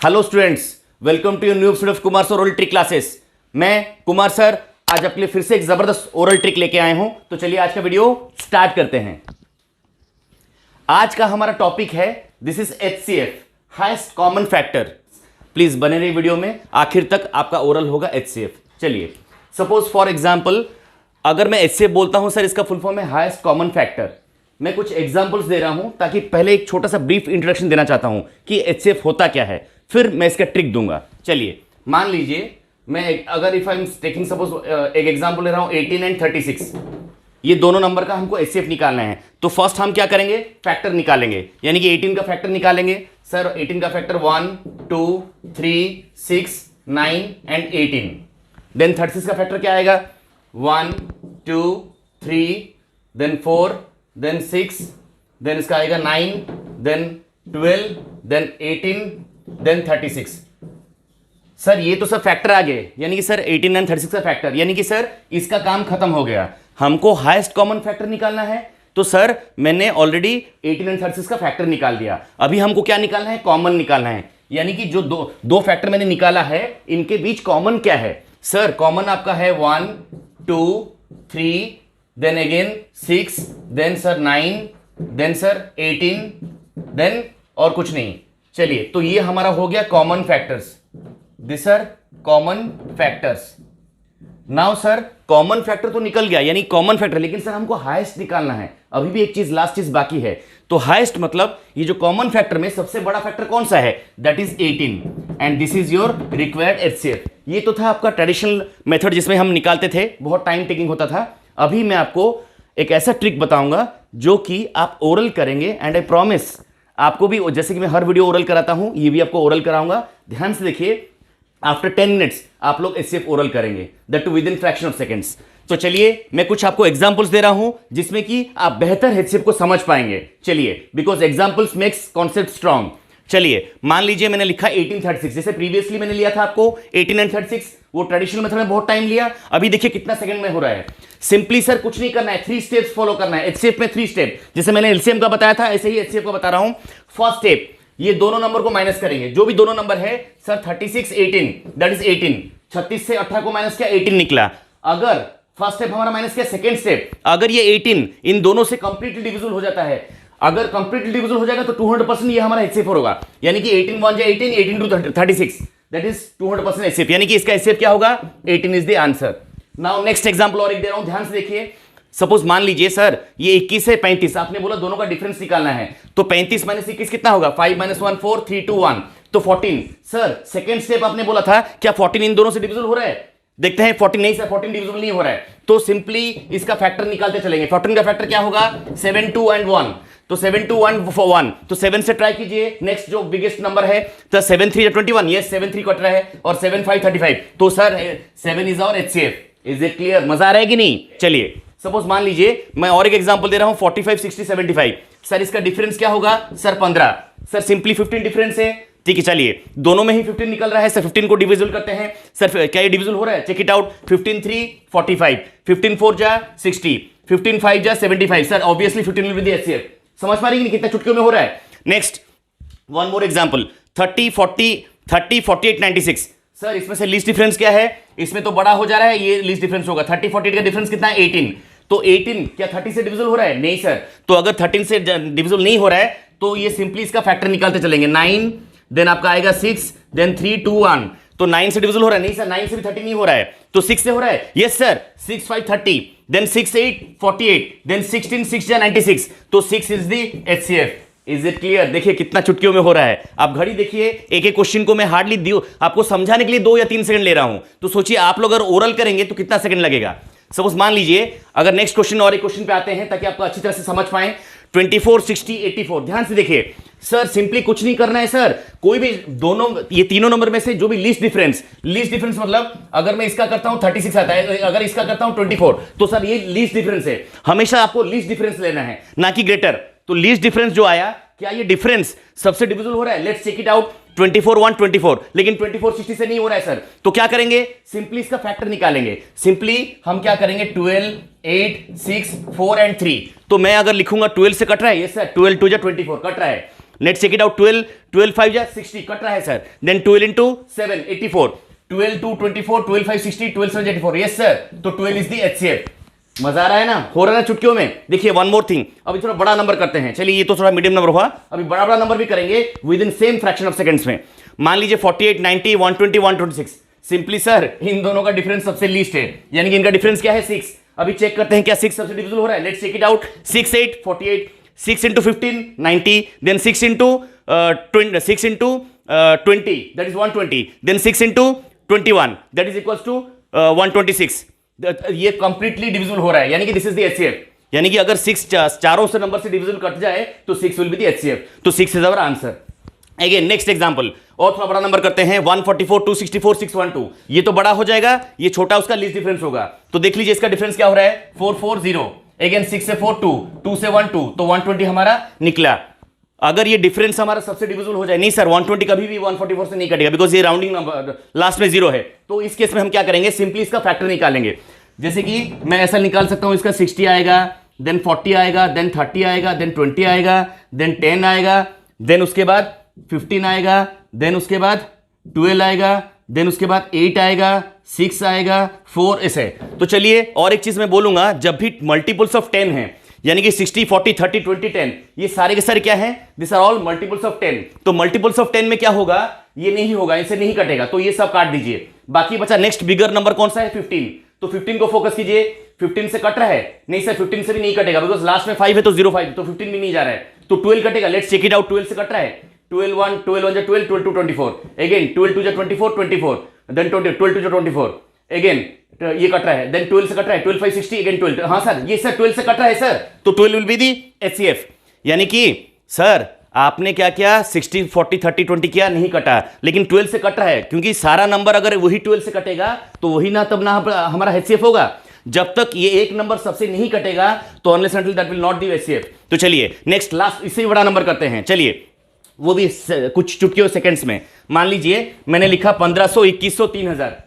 Hello students, welcome to your new episode of Kumar sir oral trick classes. मैं Kumar sir आज आपके लिए फिर से एक जबरदस्त ओरल ट्रिक लेके आए हूं। तो चलिए आज का वीडियो स्टार्ट करते हैं। आज का हमारा टॉपिक है this is HCF, highest common factor. Please बने रहिए वीडियो में, आखिर तक आपका ओरल होगा HCF। चलिए, सपोज फॉर एग्जाम्पल अगर मैं HCF बोलता हूं सर इसका फुल फॉर्म है हाईएस्ट कॉमन फैक्टर। मैं कुछ एग्जांपल्स दे रहा हूं ताकि पहले एक छोटा सा ब्रीफ इंट्रोडक्शन देना चाहता हूं कि HCF होता क्या है, फिर मैं इसका ट्रिक दूंगा। चलिए, मान लीजिए मैं अगर if I am taking suppose एक एग्जांपल ले रहा हूं 18 एंड 36, ये दोनों नंबर का हमको HCF निकालना है। तो फर्स्ट हम क्या करेंगे, फैक्टर निकालेंगे, यानी कि 18 का फैक्टर निकालेंगे। सर 18 का फैक्टर 1 2 3 6 9 एंड 18। देन 36 का फैक्टर क्या आएगा, 1 2 3 देन 4 देन 6 देन इसका आएगा 9 देन 12 देन 18 देन 36। सर ये तो सर फैक्टर आ गए, यानी कि सर 18 एंड 36 का फैक्टर, यानी कि सर इसका काम खत्म हो गया। हमको हाईएस्ट कॉमन फैक्टर निकालना है। तो सर मैंने ऑलरेडी 18 एंड 36 का फैक्टर निकाल दिया। अभी हमको क्या निकालना है, कॉमन निकालना है, यानी कि जो दो फैक्टर मैंने निकाला है इनके बीच कॉमन क्या है। सर कॉमन आपका है 1 2 3 then again 6 then sir 9 then sir 18 then और कुछ नहीं। चलिए, तो ये हमारा हो गया common factors. This are common factors. Now sir common factor तो निकल गया, यानी कॉमन फैक्टर, लेकिन सर हमको हाईएस्ट निकालना है। अभी भी एक चीज लास्ट चीज बाकी है। तो हाईएस्ट मतलब ये जो कॉमन फैक्टर में सबसे बड़ा फैक्टर कौन सा है, that is 18 and this is your required HCF। ये तो था आपका ट्रेडिशनल मेथड जिसमें हम निकालते थे, बहुत टाइम टेकिंग होता था। अभी मैं आपको एक ऐसा ट्रिक बताऊंगा जो कि आप ओरल करेंगे एंड आई प्रॉमिस आपको भी, जैसे कि मैं हर वीडियो ओरल कराता हूं, ये भी आपको ओरल कराऊंगा। ध्यान से देखिए, आफ्टर 10 मिनट्स आप लोग HCF ओरल करेंगे, that too within fraction of seconds. तो चलिए मैं कुछ आपको एग्जांपल्स दे रहा हूं जिसमें कि आप बेहतर HCF को समझ पाएंगे। चलिए, because examples makes concept strong. चलिए मान लीजिए मैंने लिखा 1836, जैसे प्रीवियसली मैंने लिया था आपको 18 एंड 36, वो ट्रेडिशनल मेथड में बहुत टाइम लिया। अभी देखिए कितना सेकंड में हो रहा है। सिंपली सर कुछ नहीं करना है, 3 स्टेप्स फॉलो करना है। HCF में 3 स्टेप, जैसे मैंने LCM का बताया था ऐसे ही HCF का बता रहा हूं। फर्स्ट स्टेप, ये दोनों नंबर को माइनस करेंगे, जो भी दोनों नंबर है। सर 36 18 दैट इज 18, 36 से 18 को माइनस किया 18 निकला। अगर फर्स्ट स्टेप हमारा माइनस किया, सेकंड स्टेप अगर ये 18 इन दोनों से कंप्लीटली डिविजिबल हो जाता है, अगर कंप्लीटली डिविजिबल हो जाएगा तो 200% ये हमारा HCF होगा, यानी कि 18 1 जा 18, 18 2 36 दैट इज 200% HCF, यानी कि इसका HCF क्या होगा, 18 is the answer. Now next example और एक दे रहा हूं, ध्यान से देखिए। सपोज मान लीजिए सर ये 21 है 35, आपने बोला दोनों का डिफरेंस निकालना है। तो 35 माइनस 21 कितना होगा, 5 - 1 4 3 2 1 तो 14। सर सेकंड स्टेप आपने बोला था, क्या 14 इन दोनों से डिविजिबल हो रहा है, देखते हैं। 14 नहीं सर, 14 डिविजिबल नहीं हो रहा है, तो सिंपली इसका फैक्टर निकालते चलेंगे। 14 का फैक्टर क्या होगा, 7 2 एंड 1, तो 7 2 1 1, तो 7 से ट्राई कीजिए। नेक्स्ट जो बिगेस्ट नंबर है, तो 7 3 21, ये 7 3 कट रहा है, और 7 5 35, तो sir 7 is our HCF। Is it clear, मजा आ रहा है कि नहीं। चलिए सपोज मान लीजिए मैं और एक एग्जांपल दे रहा हूं 45 60 75। सर इसका डिफरेंस क्या होगा, सर 15। सर सिंपली 15 डिफरेंस है, ठीक है। चलिए दोनों में ही 15 निकल रहा है, सर 15 को डिविजिबल करते हैं। सर क्या ये डिविजिबल हो रहा है, चेक इट आउट। 15 3 45, 15 4 जा 60, 15 5 जा 75। Sir obviously 15 will be the HCF। समझ पा रही है कितना चुटकियों में हो रहा है। Next one more example 30 40 30 48 96। Sir इसमें से लीस्ट डिफरेंस क्या है, इसमें तो बड़ा हो जा रहा है, ये लीस्ट डिफरेंस होगा। 30 48 का डिफरेंस कितना है, 18। तो 18 क्या 30 से डिविजिबल हो रहा है, नहीं सर। तो अगर 13 से डिविजिबल नहीं हो रहा है तो ये सिंपली इसका फैक्टर निकालते चलेंगे। 9 देन आपका आएगा 6 देन 3 2 1, तो 9 से डिविजिबल हो रहा है, नहीं सर। 9 से भी 30 नहीं हो रहा है, तो 6 से हो रहा है, यस सर। 6 5 30 देन 6 8 48 देन 16 6 जा 96, तो 6 is the HCF। Is it clear. देखिए कितना चुटकियों में हो रहा है। आप घड़ी देखिए, एक एक क्वेश्चन को मैं हार्डली आपको समझाने के लिए 2 या 3 सेकंड ले रहा हूं, तो सोचिए आप लोग अगर ओरल करेंगे तो कितना सेकंड लगेगा। सपोज मान लीजिए अगर नेक्स्ट क्वेश्चन और एक क्वेश्चन पे आते हैं ताकि आपको अच्छी तरह से समझ पाए। 24 60 84, ध्यान से देखिए। सर सिंपली कुछ नहीं करना है सर, कोई भी दोनों ये तीनों नंबर में से जो भी लीस्ट डिफरेंस मतलब अगर मैं इसका करता हूं 36 आता है, अगर इसका करता हूं 24, तो सर ये लीस्ट डिफरेंस है। हमेशा आपको लीस्ट डिफरेंस लेना है, ना कि ग्रेटर। तो लीस्ट डिफरेंस जो आया, क्या ये डिफरेंस सबसे डिविजिबल हो रहा है, लेट्स चेक इट आउट। 24 1 24, लेकिन 24 60 से नहीं हो रहा है सर, तो क्या करेंगे, सिंपली इसका फैक्टर निकालेंगे। सिंपली हम क्या करेंगे, 12 8 6 4 एंड 3। तो मैं अगर लिखूंगा 12 से कट रहा है, ये सर 12 2 जा 24 कट रहा है। Let's check it out. 12 12 5 जा 60 कट रहा है sir. Then 12 into 7 84, 12 2 24, 12 5 60, 12 7 84। Yes sir, तो 12 इज द एचसीएफ। मजा आ रहा है ना, हो रहा है ना चुटकियों में। देखिए वन मोर थिंग, अभी थोड़ा बड़ा नंबर करते हैं। चलिए ये तो थोड़ा मीडियम नंबर हुआ, अभी बड़ा बड़ा नंबर भी करेंगे with in same fraction of seconds में। मान लीजिए 48 90 120 126। सिंपली सर इन दोनों का डिफरेंस सबसे लीस्ट है, यानी कि इनका डिफरेंस क्या है 6। अभी चेक करते हैं क्या 6 सबसे डिविजिबल हो रहा है। Let's check it out. 6 8 48, 6 into 15 90, देन 6 into 20 that is 120, then 6 into 21 that is equals to 126। ये कंप्लीटली डिविजिबल हो रहा है, यानी कि दिस इज द एचसीएफ। यानी कि अगर 6 चारों से नंबर से डिविजिबल कट जाए तो 6 विल बी द एचसीएफ। तो 6 is our answer. Again next example, और थोड़ा बड़ा नंबर करते हैं। 144 264 612। ये तो बड़ा हो जाएगा, ये छोटा उसका लीस्ट डिफरेंस होगा। तो देख लीजिए इसका डिफरेंस क्या हो रहा है 440। अगेन 6 से 4 2, 2 से 1 2, तो 120 हमारा निकला। अगर ये डिफरेंस हमारा सबसे डिविजिबल हो जाए, नहीं सर 120 कभी भी 144 से नहीं कटेगा, बिकॉज ये राउंडिंग नंबर लास्ट में 0 है। तो इस केस में हम क्या करेंगे, सिंपली इसका फैक्टर निकालेंगे। जैसे कि मैं ऐसा निकाल सकता हूं, इसका 60 आएगा, देन 40 आएगा, देन 30 आएगा, देन 20 आएगा, देन 10 आएगा, देन उसके बाद 15 आएगा, देन उसके बाद 12 आएगा, देन उसके बाद 8 आएगा, 6 आएगा, 4 ऐसे। तो चलिए और एक चीज मैं बोलूंगा, जब भी मल्टीपल्स ऑफ 10 है, यानी कि 60 40 30 20 10, ये सारे के सारे क्या है, this are all multiples of 10। तो मल्टीपल्स ऑफ 10 में क्या होगा, ये नहीं होगा, इसे नहीं कटेगा, तो ये सब काट दीजिए। बाकी बचा नेक्स्ट बिगर नंबर कौन सा है 15। तो 15 को फोकस कीजिए। 15 से कट रहा है, नहीं सर 15 से भी नहीं कटेगा, बिकॉज लास्ट में 5 है तो 0 5, तो 15 भी नहीं जा रहा है, तो 12 कटेगा। Let's check it out. 12 से कट रहा है, 12 1 12 1 12, 12 2 24, अगेन 12 2 24 24, देन 20 12 2 24, अगेन ये कट रहा है, देन 12 से कट रहा है, 12 5 60, अगेन 12। हाँ सर, ये सर 12 से कट रहा है सर, तो 12 विल बी दी एचसीएफ। यानी कि सर आपने क्या किया, 60 40 30 20 किया, नहीं कटा, लेकिन 12 से कट रहा है, क्योंकि सारा नंबर अगर वही 12 से कटेगा तो वही ना, तब ना हमारा एचसीएफ होगा। जब तक ये एक नंबर सबसे नहीं कटेगा तो unless until that will not be HCF. तो चलिए नेक्स्ट लास्ट, इससे भी बड़ा नंबर करते हैं। चलिए वो भी कुछ चुटकियों सेकंड्स में। मान लीजिए मैंने लिखा 1500 2100 3000।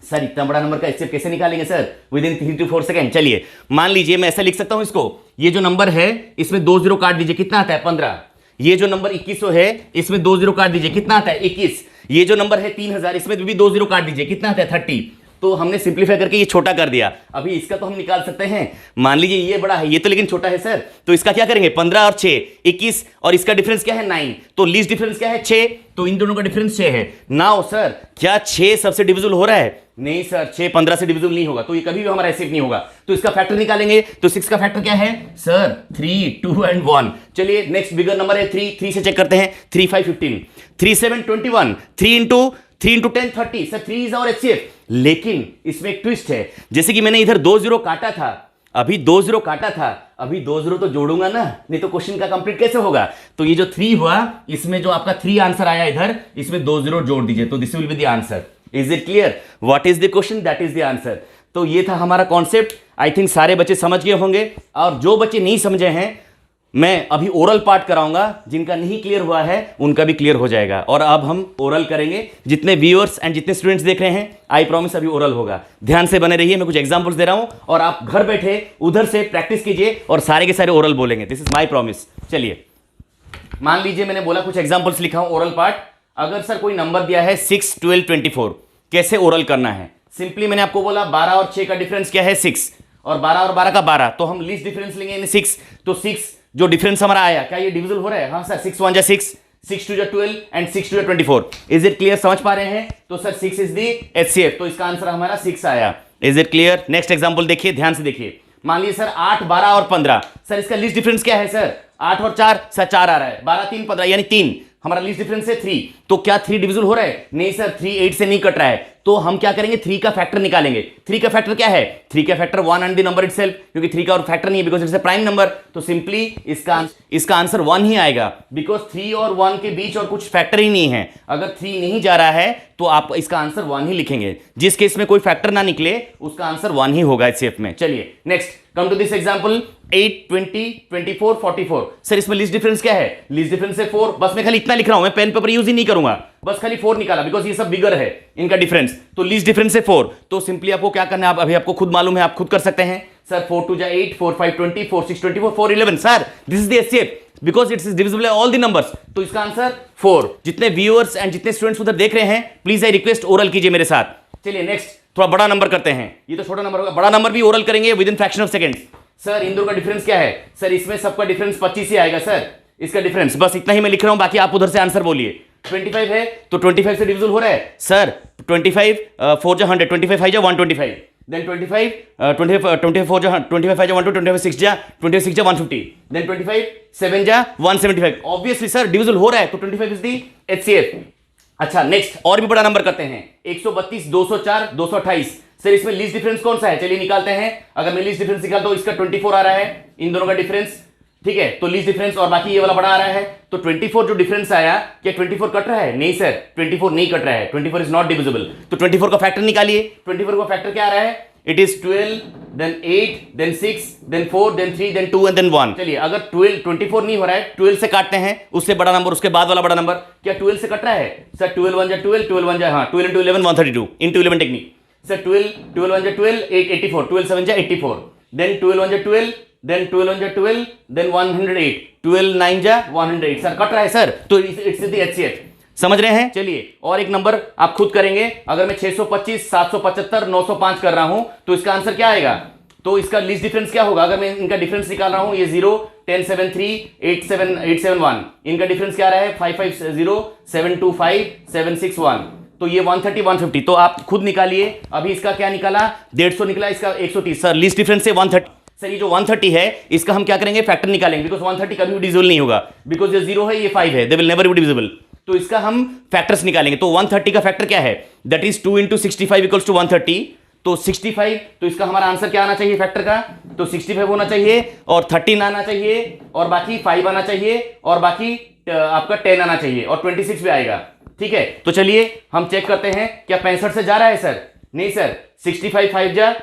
सर इतना बड़ा नंबर का एचसीएफ कैसे निकालेंगे sir, with in 3 to 4 second. चलिए मान लीजिए मैं ऐसा लिख सकता हूं इसको, ये जो नंबर है इसमें 2 0 काट दीजिए, कितना आता है 15। ये जो नंबर 2100 है इसमें 2 0 काट दीजिए, कितना आता है 21। ये जो नंबर है 3000, इसमें भी 2 0 काट दीजिए, कितना आता है 30। तो हमने सिंपलीफाई करके ये छोटा कर दिया। अभी इसका तो हम निकाल सकते हैं, मान लीजिए ये बड़ा है, ये तो लेकिन छोटा है सर, तो इसका क्या करेंगे 15 और 6 21, और इसका डिफरेंस क्या है 9, तो लीस्ट डिफरेंस क्या है 6, तो इन दोनों का डिफरेंस 6 है। नाउ सर क्या 6 सबसे डिविजिबल हो रहा है, नहीं सर 6 15 से डिविजिबल नहीं होगा, तो ये कभी भी हमारा एचसीएफ नहीं होगा। तो इसका फैक्टर निकालेंगे, तो 6 का फैक्टर क्या है सर 3 2 एंड 1। चलिए नेक्स्ट बिगर नंबर है 3 से चेक करते हैं। 3 5 15, 3 7 21, 3 into 10 30। Sir 3 is our HCF, लेकिन इसमें एक ट्विस्ट है। जैसे कि मैंने इधर 2 0 काटा था, अभी 2 0 काटा था, अभी 2 0 तो जोड़ूंगा ना, नहीं तो क्वेश्चन का कंप्लीट कैसे होगा। तो ये जो 3 हुआ, इसमें जो आपका 3 आंसर आया इधर, इसमें 2 0 जोड़ दीजिए, तो this will be the answer. Is it clear, what is the question, that is the answer. तो ये था हमारा कॉन्सेप्ट। आई थिंक सारे बच्चे समझ गए होंगे, और जो बच्चे नहीं समझे हैं मैं अभी ओरल पार्ट कराऊंगा, जिनका नहीं क्लियर हुआ है उनका भी क्लियर हो जाएगा। और अब हम ओरल करेंगे, जितने व्यूअर्स एंड जितने स्टूडेंट्स देख रहे हैं, आई प्रॉमिस अभी ओरल होगा। ध्यान से बने रहिए, मैं कुछ एग्जांपल्स दे रहा हूं और आप घर बैठे उधर से प्रैक्टिस कीजिए और सारे के सारे ओरल बोलेंगे। This is my promise. चलिए मान लीजिए मैंने बोला कुछ एग्जाम्पल्स लिखा हूं ओरल पार्ट। अगर सर कोई नंबर दिया है 6 12 24, कैसे ओरल करना है। सिंपली मैंने आपको बोला 12 और 6 का डिफरेंस क्या है 6, और 12 और 12 का 12, तो हम लीस्ट डिफरेंस लेंगे इन 6। तो 6 जो डिफरेंस हमारा आया, क्या ये डिविजिबल हो रहा है, हाँ सर 6 1 जा 6, 6 2 जा 12 एंड 6 2 जा 24। इज इट क्लियर, समझ पा रहे हैं। तो सर 6 इज दी एचसीएफ, तो इसका आंसर हमारा 6 आया। Is it clear. Next example देखिए, ध्यान से देखिए। मान लीजिए सर 8 12 और 15, सर इसका लीस्ट डिफरेंस क्या है सर 8 और 4, सर 4 आ रहा है, 12 3 15, यानी 3, हमारा लीस्ट डिफरेंस है 3। तो क्या 3 डिविजिबल हो रहा है, नहीं सर 3 8 से नहीं कट रहा है, तो हम क्या करेंगे 3 का फैक्टर निकालेंगे। 3 का फैक्टर क्या है, 3 का factor 1 and the number itself, क्योंकि 3 का और फैक्टर नहीं है because it's a prime number. तो सिंपली इसका आंसर 1 ही आएगा, बिकॉज 3 और 1 के बीच और कुछ फैक्टर ही नहीं है। अगर 3 नहीं जा रहा है तो आप इसका आंसर 1 ही लिखेंगे। जिस केस में कोई फैक्टर ना निकले उसका आंसर 1 ही होगा एचसीएफ में। चलिए next come to this example 8 20 24 44। Sir इसमें लीस्ट डिफरेंस क्या है, लीस्ट डिफरेंस है 4। बस मैं खाली इतना लिख रहा हूं, मैं पेन पेपर यूज ही नहीं करूंगा, बस खाली 4 निकाला बिकॉज ये सब बिगर है इनका डिफरेंस। तो लीस्ट डिफरेंस है 4, तो सिंपली आपको क्या करना है, आप अभी आपको खुद मालूम है, आप खुद कर सकते हैं। सर 4 2 जा 8, 4 5 20, 4 6 24, 4 11 sir this is the HCF because it's divisible all the numbers. तो इसका आंसर 4। जितने व्यूअर्स एंड जितने स्टूडेंट्स उधर देख रहे हैं प्लीज आई रिक्वेस्ट ओरल कीजिए मेरे साथ। चलिए नेक्स्ट थोड़ा बड़ा नंबर करते हैं, ये तो छोटा नंबर होगा, बड़ा नंबर भी ओरल करेंगे within fraction of seconds. Sir इन दोनों का डिफरेंस क्या है? सर इसमें सबका डिफरेंस 25 ही आएगा सर, इसका डिफरेंस बस इतना ही मैं लिख रहा हूं, बाकी आप उधर से आंसर बोलिए। 25 है तो 25 से डिविजिबल हो रहा है सर, 25 4 जा 100, 25 5 जा 125, देन 25 25 4 जा 25 5 जा 120, 25 6 जा 150, देन 25 7 जा 175। ऑब्वियसली सर डिविजिबल हो रहा है तो 25 इज दी एचसीएफ। अच्छा नेक्स्ट और भी बड़ा नंबर करते हैं, 132 204 228। सर इसमें लीस्ट डिफरेंस कौन सा है? चलिए निकालते हैं। अगर मैं लीस्ट डिफरेंस निकालता हूं, इसका 24 आ रहा है, इन दोनों का डिफरेंस, ठीक है, तो लीस्ट डिफरेंस और बाकी ये वाला बड़ा आ रहा है, तो 24 जो डिफरेंस आया, क्या 24 कट रहा है? नहीं सर 24 नहीं कट रहा है, 24 इज नॉट डिविजिबल। तो 24 का फैक्टर निकालिए। 24 का फैक्टर क्या आ रहा है? It is 12 then 8 then 6 then 4 then 3 then 2 and then 1। चलिए अगर 24 नहीं हो रहा है, 12 से काटते हैं, उससे बड़ा नंबर उसके बाद वाला बड़ा नंबर, क्या 12 से कट रहा है? सर 12 1 जा 12, 12 1 जा, हाँ 12 into 11 132 into 11 टेक्निक। सर 12 1 जा 12 84, 12 7 जा 84, देन 12 1 जा 12, देन 12 1 जा 12, देन 108, 12 9 जा 108। सर कट रहा है सर, तो इट्स द एचसीएफ। समझ रहे हैं? चलिए और एक नंबर आप खुद करेंगे। अगर मैं 625 775 905 कर रहा हूं तो इसका आंसर क्या आएगा? तो इसका लीस्ट डिफरेंस क्या होगा? अगर मैं इनका डिफरेंस निकाल रहा हूं, ये 0 10 7 3 8 7 8 7 1, इनका डिफरेंस क्या आ रहा है? 5 5 0 7 2 5 7 6 1, तो ये 130 150। तो आप खुद निकालिए। अभी इसका क्या निकाला? 150 निकला, इसका 130। सर लीस्ट डिफरेंस से 130। सर ये जो 130 है इसका हम क्या करेंगे? फैक्टर निकालेंगे, बिकॉज 130 कभी भी डिविजिबल नहीं होगा, बिकॉज ये 0 है ये 5 है, they will never be divisible. तो इसका हम फैक्टर्स निकालेंगे। तो 130 का फैक्टर क्या है? That is 2 into 65 equals to 130। तो 65, तो इसका हमारा आंसर क्या आना चाहिए फैक्टर का? तो 65 होना चाहिए और 13 आना चाहिए और बाकी 5 आना चाहिए और बाकी आपका 10 आना चाहिए और 26 भी आएगा। ठीक है, तो चलिए हम चेक करते हैं क्या 65 से जा रहा है सर? नहीं सर, 65 5 जा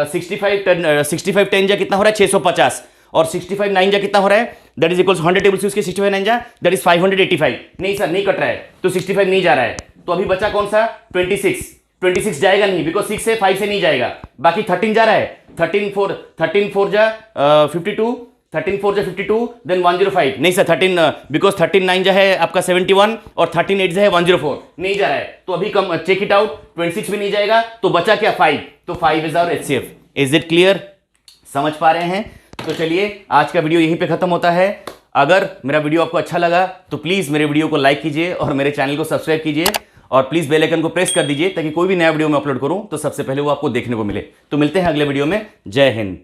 65 10 जा कितना हो रहा है? 650 और 65 9 जा कितना हो रहा है? दैट इज इक्वल्स 100 टेबल से उसके 65 9 जा दैट इज 585। नहीं सर नहीं कट रहा है, तो 65 नहीं जा रहा है। तो अभी बचा कौन सा? 26 जाएगा नहीं, बिकॉज 6 से 5 से नहीं जाएगा। बाकी 13 जा रहा है, 13 4 जा 52, 13 4 जा 52, देन 105। नहीं सर 13, बिकॉज 13 9 जा है आपका 71 और 13 8 जा है 104, नहीं जा रहा है। तो अभी कम चेक इट आउट, 26 भी नहीं जाएगा, तो बचा क्या? 5। तो 5 is our HCF. Is it clear? समझ पा रहे हैं? तो चलिए आज का वीडियो यहीं पे खत्म होता है। अगर मेरा वीडियो आपको अच्छा लगा तो प्लीज़ मेरे वीडियो को लाइक कीजिए और मेरे चैनल को सब्सक्राइब कीजिए और प्लीज़ बेल आइकन को प्रेस कर दीजिए ताकि कोई भी नया वीडियो मैं अपलोड करूं तो सबसे पहले वो आपको देखने को मिले। तो मिलते हैं अगले वीडियो में। जय हिंद।